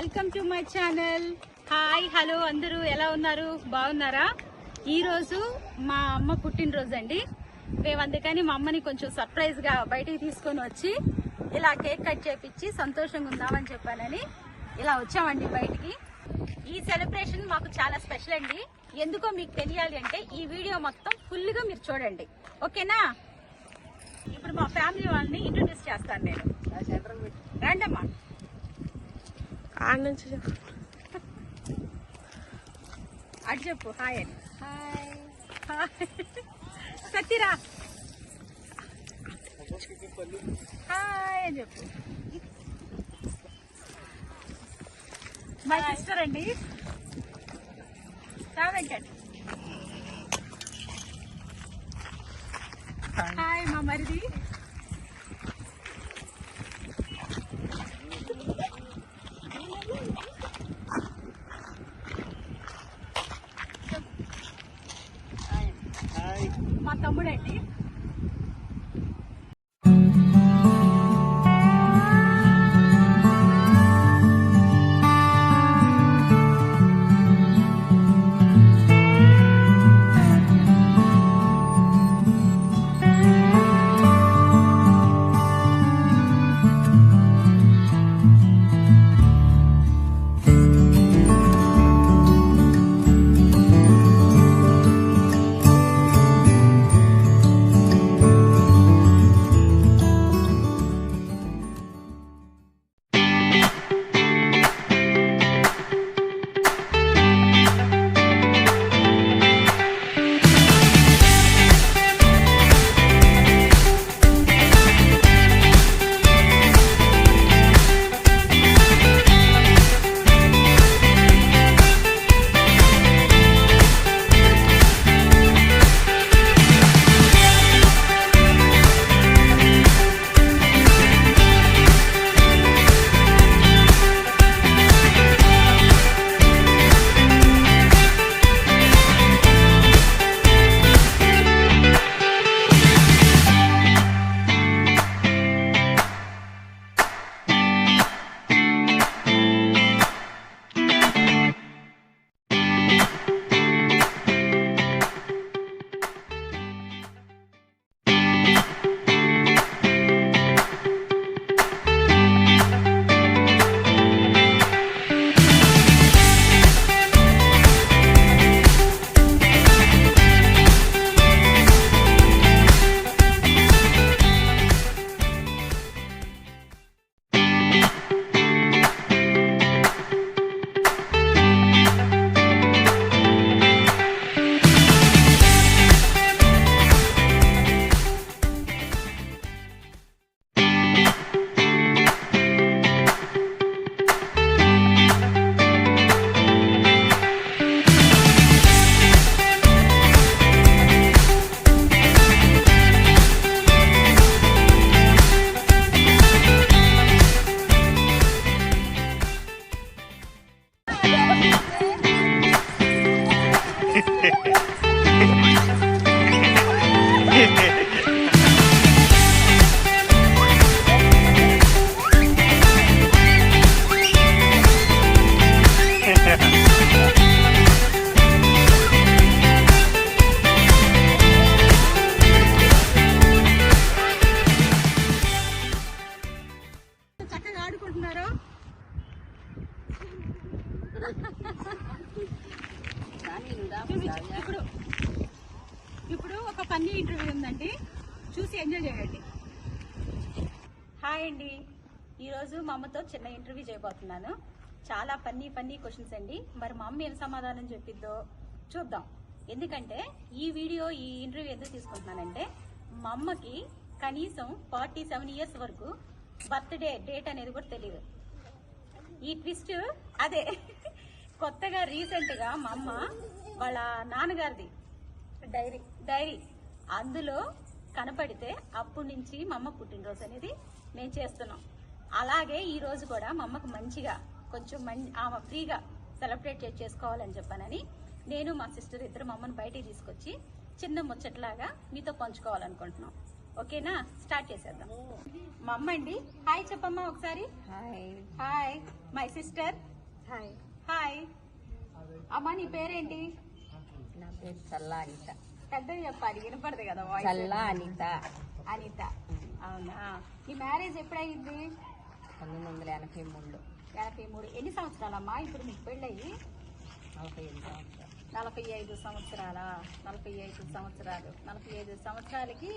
Welcome to my channel. Hi hello అందరూ ఎలా ఉన్నారు? బాగున్నారా? ఈరోజు మా అమ్మ పుట్టినరోజు అండి. మేము అందుకని మా అమ్మని కొంచెం సర్ప్రైజ్ గా బయటికి తీసుకొని వచ్చి ఇలా కేక్ కట్ చేపించి సంతోషంగా ఉందామని చెప్పానని ఇలా వచ్చామండి బయటికి. ఈ సెలబ్రేషన్ మాకు చాలా స్పెషల్ అండి. ఎందుకో మీకు తెలియాలి అంటే ఈ వీడియో మొత్తం ఫుల్ గా మీరు చూడండి, ఓకేనా? ఇప్పుడు మా ఫ్యామిలీ వాళ్ళని ఇంట్రొడ్యూస్ చేస్తాను నేను. రండమ్మా. అటు చెప్పు హాయ్ అని. హాయ్ సత్యరా హాయ్ అని చెప్పు. మా సిస్టర్ అండి వెంకట్. హాయ్ మా మరిది. మా తమ్ముడండి. చక్కగా ఆడుకుంటున్నారు. ఇప్పుడు ఒక ఫన్నీ ఇంటర్వ్యూ ఉందండి, చూసి ఎంజాయ్ చేయండి. హాయ్ అండి, ఈరోజు మా అమ్మతో చిన్న ఇంటర్వ్యూ చేయబోతున్నాను. చాలా ఫన్నీ క్వశ్చన్స్ అండి. మరి మా అమ్మ ఏం సమాధానం చెప్పిద్దో చూద్దాం. ఎందుకంటే ఈ ఇంటర్వ్యూ ఎందుకు తీసుకుంటున్నానంటే మా అమ్మకి కనీసం 47 years వరకు బర్త్డే డేట్ అనేది కూడా తెలియదు. ఈ ట్విస్ట్ అదే కొత్తగా రీసెంట్ గా మా అమ్మ వాళ్ళ నాన్నగారిది డైరీ అందులో కనపడితే అప్పటి నుంచి మా అమ్మ పుట్టినరోజు అనేది మేము చేస్తున్నాం. అలాగే ఈ రోజు కూడా మా అమ్మకు మంచిగా కొంచెం ఆమె ఫ్రీగా సెలబ్రేట్ చేసుకోవాలని చెప్పానని నేను మా సిస్టర్ ఇద్దరు మా అమ్మని బయటికి తీసుకొచ్చి చిన్న ముచ్చట్లాగా మీతో పంచుకోవాలనుకుంటున్నాం. ఓకేనా? స్టార్ట్ చేసేద్దాం. మా అమ్మ అండి, హాయ్ చెప్పమ్మా ఒకసారి. Hi. My sister hi. Hi అమ్మా, నీ పేరేంటి? నా పేరు చల్లా అనిత. పెద్దగా చెప్పాలి, వినపడదు కదా వాయిస్. చల్లా అనిత. అనిత. అవునా? నీ మ్యారేజ్ ఎప్పుడయింది? 1983లో. 83. ఎన్ని సంవత్సరాలమ్మా ఇప్పుడు మీకు పెళ్ళయి? 45 సంవత్సరాలు. 45 సంవత్సరాలా? 45 సంవత్సరాలు. 45 సంవత్సరాలకి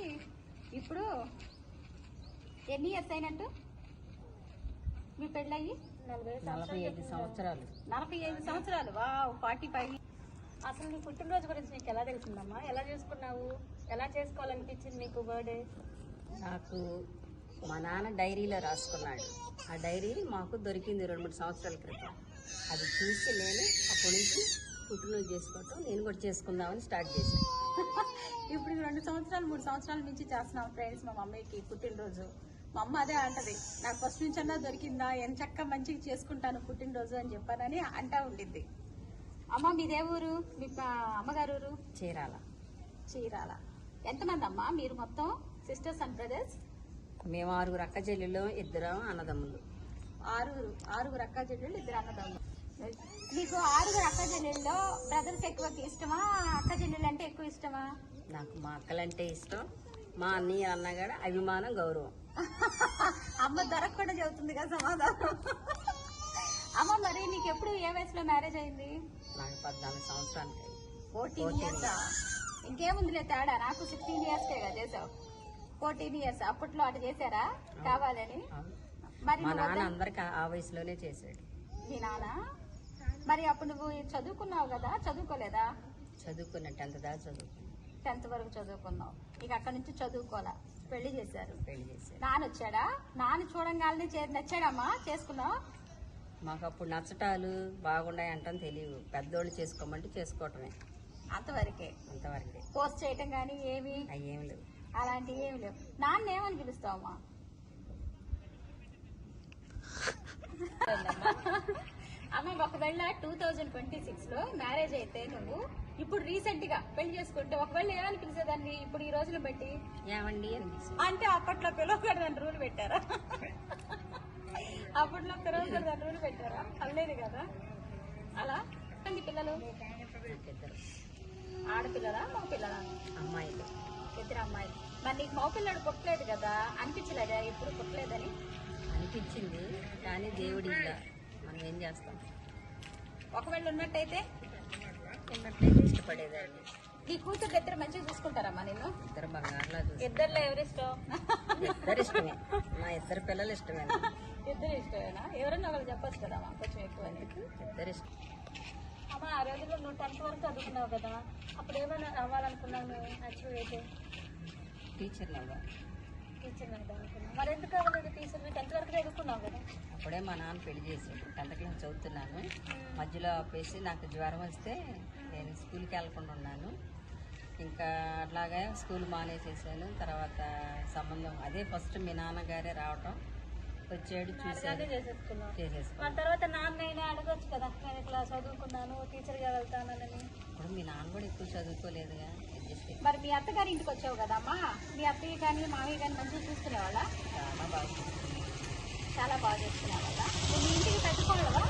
ఇప్పుడు ఎన్ని ఇయర్స్ అయినట్టు మీ పెళ్ళయి? 45 సంవత్సరాలు. 45 సంవత్సరాలు. వావ్, 45. అసలు నీ పుట్టినరోజు గురించి నీకు ఎలా తెలిసిందమ్మా? ఎలా చేసుకున్నావు? ఎలా చేసుకోవాలనిపించింది నీకు బర్త్డే? నాకు మా నాన్న డైరీలో రాసుకున్నాడు. ఆ డైరీ మాకు దొరికింది 2-3 సంవత్సరాల క్రితం. అది చూసి నేను అప్పటి నుంచి పుట్టినరోజు చేసుకోవటం, నేను కూడా చేసుకుందామని స్టార్ట్ చేశాను. ఇప్పుడు 2 సంవత్సరాలు 3 సంవత్సరాల నుంచి చేస్తున్నాం ఫ్రెండ్స్ మా మమ్మీకి పుట్టినరోజు. మా అమ్మ అదే అంటది, నాకు ఫస్ట్ నుంచి అన్నా దొరికిందా, ఎంత చక్కగా మంచిగా చేసుకుంటాను పుట్టినరోజు అని చెప్పానని అంటా ఉండిద్ది. అమ్మ మీదే ఊరు? మీ అమ్మగారు ఊరు? చీరాల. చీరాల. ఎంతమంది అమ్మా మీరు మొత్తం? Sisters and brothers? మేము 6 అక్క చెల్లెళ్ళు, 2 అన్నదమ్ములు. 6 అక్క చెల్లెళ్ళు, 2 అన్నదమ్ములు. నీకు 6 అక్క చెల్లెళ్ళలో బ్రదర్స్ ఎక్కువ ఇష్టమా, అక్క చెల్లెళ్ళు అంటే ఎక్కువ ఇష్టమా? నాకు మా అక్కలంటే ఇష్టం, మా అన్నయ్య అన్నగాడ అభిమానం, గౌరవం. అమ్మ దొరకకుండా చెబుతుంది కదా సమాధానం. అమ్మ మరి నీకు ఎప్పుడు ఏ వయసులో మ్యారేజ్ అయింది? నాకు 14 సంవత్సరానికి. 14 ఇయర్స్. ఇంకేముందిలే తేడా, నాకు 16 ఇయర్స్ కదా చేసావు. 14 ఇయర్స్. అప్పట్లో అటు చేశారా కావాలని? మరి మా నాన్న అందరికి ఆ వయసులోనే చేశాడు. మీ నాన్న మరి అప్పుడు నువ్వు చదువుకున్నావు కదా, చదువుకోలేదా? చదువుకున్న 10th దాకా చదువుకున్నాను. 10th వరకు చదువుకున్నావు. ఇక అక్కడ నుంచి చదువుకోవాలా, పెళ్లి చేశారు. పెళ్లి చేశారు. నాన్న వచ్చాడా? నాన్న చూడంగానే నచ్చాడమ్మా, చేసుకున్నావు? మాకు అప్పుడు నచ్చటాలు బాగున్నాయి అంటాం తెలియదు. పెద్దోళ్ళు చేసుకోమంటే చేసుకోవటమే, అంతవరకే. అంతవరకే. పోస్ట్ చేయటం కానీ ఏమి అవి ఏమి లేవు. అలాంటివి ఏమి లేవు. నాన్న ఏమని పిలుస్తావమ్మా? అమ్మ ఒకవేళ 2026లో మ్యారేజ్ అయితే నువ్వు ఇప్పుడు రీసెంట్ గా పెళ్లి చేసుకుంటే ఒకవేళ ఏమని పిలిచేదాన్ని ఇప్పుడు ఈ రోజులు బట్టి? ఏమండి అని పిలిచి. అంటే అప్పట్లో పిలవకూడదని రూల్ పెట్టారా? అప్పట్లో పిలవకూడదని రూల్ పెట్టారా? అనలేదు కదా అలా. పిల్లలు? 2 ఆడపిల్లలా మగ పిల్లలా? అమ్మాయిలు. 2 అమ్మాయిలు. మరి నీకు మగ పిల్లడు పుట్టలేదు కదా, అనిపించలేదా ఇప్పుడు పుట్టలేదని? అనిపించింది కానీ దేవుడి ఇలా మనం ఏం చేస్తాం. ఒకవేళ ఉన్నట్టయితే ఇష్టపడేదాన్ని. నీ కూతురు 2 మంచిగా చూసుకుంటారమ్మా నిన్ను? 2 బంగారులా చూసి. 2లో ఎవరిష్టం? 2 ఇష్టమే. నా 2 పిల్లలు ఇష్టమే. 2 ఇష్టమేనా? ఎవరన్నా ఒకరు చెప్పొచ్చు కదా కొంచెం ఎక్కువ అని. 2 ఇష్టం. అమ్మ ఆ రోజుల్లో నువ్వు 10th వరకు చదువుకున్నావు కదా, అప్పుడు ఏమైనా అవ్వాలనుకున్నావు నువ్వు? యాక్చువల్ అయితే టీచర్లు అవ్వాలి. టీచర్ అనుకున్నావు. మరి ఎందుకు అవ్వలేదు టీచర్? 10th వరకు చదువుకున్నావు కదా. అప్పుడే మా నాన్న పెళ్లి చేశాడు. 10th క్లాస్ చదువుతున్నాను. మధ్యలో ఆపేసి నాకు జ్వరం వస్తే నేను స్కూల్కి వెళ్ళకుండా ఉన్నాను. ఇంకా అట్లాగే స్కూల్ మానేసేసాను. తర్వాత సంబంధం అదే ఫస్ట్ మీ నాన్నగారే రావటం, వచ్చాడు, చూసాడు, చేసేసుకున్నాను. తర్వాత నాన్నైనా అడగొచ్చు కదా, నేను ఇట్లా చదువుకున్నాను టీచర్గా వెళ్తానని. ఇప్పుడు మీ నాన్న కూడా ఎక్కువ చదువుకోలేదుగా, అడ్జస్ట్. మరి మీ అత్తగారి ఇంటికి వచ్చావు కదమ్మా, మీ అత్తయ్య కానీ మామయ్య కానీ మంచిగా చూసుకునేవాళ్ళ? చాలా బాగా. చాలా బాగా చూసుకునేవాళ్ళ. నువ్వు మీ ఇంటికి పెట్టుకోవాలవా?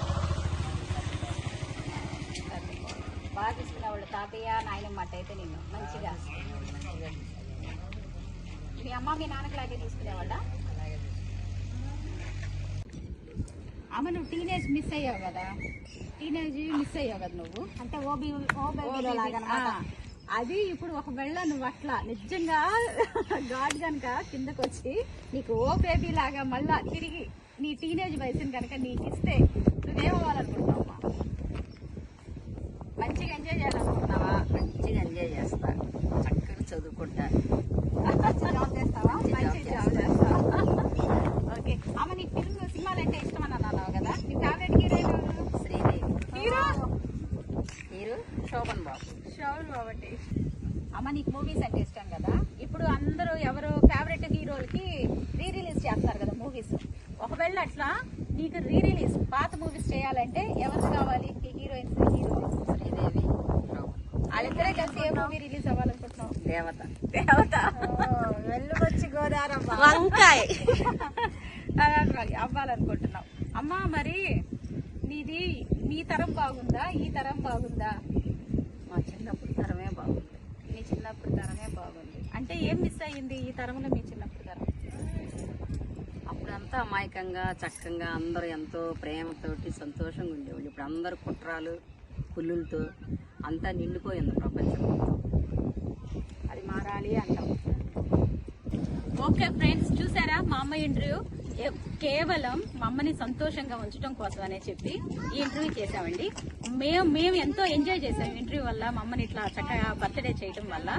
బాగా చూసుకునేవాళ్ళు తాతయ్య నాయనమ్మ అయితే నిన్ను మంచిగా. మీ అమ్మ మీ నాన్నకి చూసుకునేవాళ్ళ? అలాగే. అమ్మ నువ్వు టీనేజ్ మిస్ అయ్యావు కదా, నువ్వు అంటే అది ఇప్పుడు ఒకవేళ నువ్వు అట్లా నిజంగా గాడ్ కనుక కిందకు వచ్చి నీకు ఓ బేబీ లాగా మళ్ళా తిరిగి నీ టీనేజ్ వయసుని కనుక నీకు ఇస్తే నువ్వేమవ్వాలనుకుంటున్నావమ్మా? మంచిగా ఎంజాయ్ చేయాలనుకుంటున్నావా? మంచిగా ఎంజాయ్ చేస్తా, చక్కగా చదువుకుంటా. జాబ్ చేస్తావా? మంచి జాబ్ చేస్తావా? ఓకే అమ్మ నీకు ఫిల్మ్ సినిమాలు అంటే ఇష్టం అని అన్నావు కదా, నీ ఫేవరెట్ హీరోయిన్ ఎవరు? శ్రీదేవి. హీరో శోభన్ బాబు. బాబట్టి. అమ్మ నీకు మూవీస్ అంటే ఇష్టం కదా, ఇప్పుడు అందరూ ఎవరు ఫేవరెట్ హీరోలకి రీ రిలీజ్ చేస్తారు కదా మూవీస్. ఒకవేళ అట్లా నీకు రీ రిలీజ్ పాత మూవీస్ చేయాలంటే ఎవరు కావాలి? హీరోయిన్స్, శ్రీదేవి, వాళ్ళిద్దరే కలిసి ఏ మూవీ రిలీజ్ అవ్వాలనుకుంటున్నావు? దేవత. వెళ్ళుకొచ్చి గోదారమ్మ వంకాయ అవ్వాలనుకుంటున్నావు. అమ్మ మరి నీది ఈ తరం బాగుందా ఈ తరం బాగుందా? మా చిన్నప్పుడు తరమే బాగుంది. మీ చిన్నప్పుడు తరమే బాగుంది. అంటే ఏం మిస్ అయ్యింది ఈ తరంలో మీ చిన్నప్పుడు తరం? అప్పుడంతా అమాయకంగా చక్కగా అందరూ ఎంతో ప్రేమతోటి సంతోషంగా ఉండేవాళ్ళు. ఇప్పుడు అందరు కుట్రాలు పుల్లులతో అంతా నిండిపోయింది ప్రపంచం. అది మారాలి అంటాం. ఓకే ఫ్రెండ్స్, చూసారా మా అమ్మ ఇంటర్వ్యూ? కేవలం మా అమ్మని సంతోషంగా ఉంచడం కోసం అనే చెప్పి ఈ ఇంటర్వ్యూ చేసామండి. మేము ఎంతో ఎంజాయ్ చేసాం ఇంటర్వ్యూ వల్ల. మా అమ్మని ఇట్లా చక్కగా బర్త్డే చేయడం వల్ల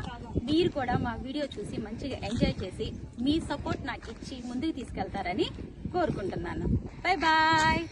మీరు కూడా మా వీడియో చూసి మంచిగా ఎంజాయ్ చేసి మీ సపోర్ట్ నాకు ఇచ్చి ముందుకు తీసుకెళ్తారని కోరుకుంటున్నాను. Bye bye.